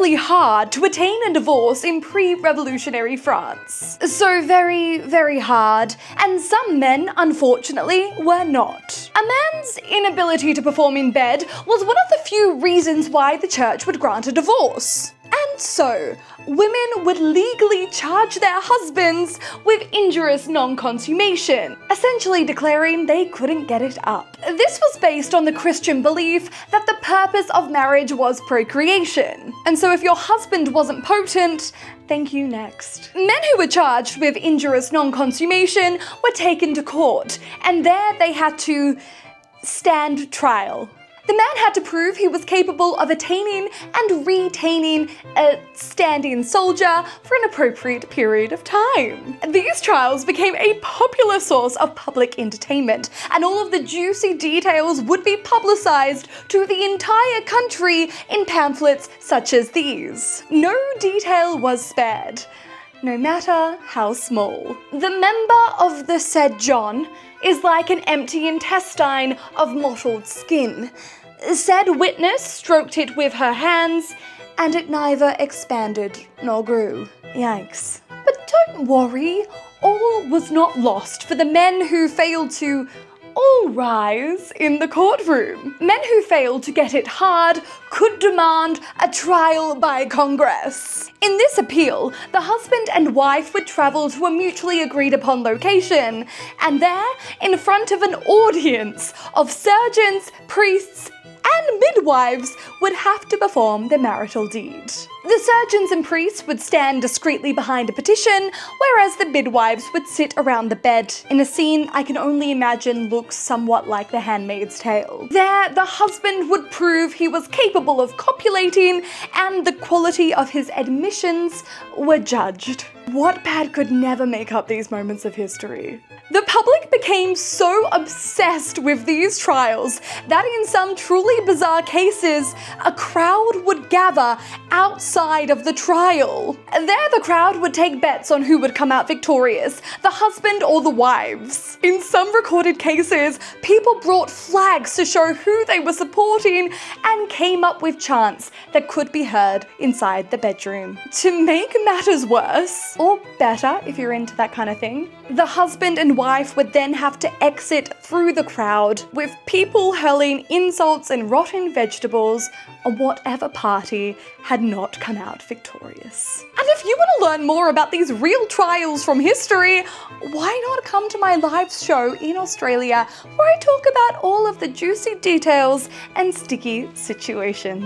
really hard to attain a divorce in pre-revolutionary France. So very, very hard, and some men, unfortunately, were not. A man's inability to perform in bed was one of the few reasons why the church would grant a divorce. And so, women would legally charge their husbands with injurious non-consummation, essentially declaring they couldn't get it up. This was based on the Christian belief that the purpose of marriage was procreation. And so if your husband wasn't potent, thank you next. Men who were charged with injurious non-consummation were taken to court, and there they had to stand trial. The man had to prove he was capable of attaining and retaining a stand-in soldier for an appropriate period of time. These trials became a popular source of public entertainment, and all of the juicy details would be publicized to the entire country in pamphlets such as these. No detail was spared, no matter how small. The member of the said John is like an empty intestine of mottled skin. Said witness stroked it with her hands, and it neither expanded nor grew. Yikes. But don't worry, all was not lost for the men who failed to all rise in the courtroom. Men who failed to get it hard could demand a trial by Congress. In this appeal, the husband and wife would travel to a mutually agreed upon location, and there, in front of an audience of surgeons, priests, and midwives, would have to perform the marital deed. The surgeons and priests would stand discreetly behind a petition, whereas the midwives would sit around the bed in a scene I can only imagine looks somewhat like The Handmaid's Tale. There, the husband would prove he was capable of copulating, and the quality of his admissions were judged. Wattpad could never make up these moments of history. The public became so obsessed with these trials that in some truly bizarre cases, a crowd would gather outside of the trial. There, the crowd would take bets on who would come out victorious, the husband or the wives. In some recorded cases, people brought flags to show who they were supporting and came up with chants that could be heard inside the bedroom. To make matters worse, or better if you're into that kind of thing, the husband and wife would then have to exit through the crowd, with people hurling insults and rotten vegetables on whatever party had not come out victorious. And if you want to learn more about these real trials from history, why not come to my live show in Australia, where I talk about all of the juicy details and sticky situations.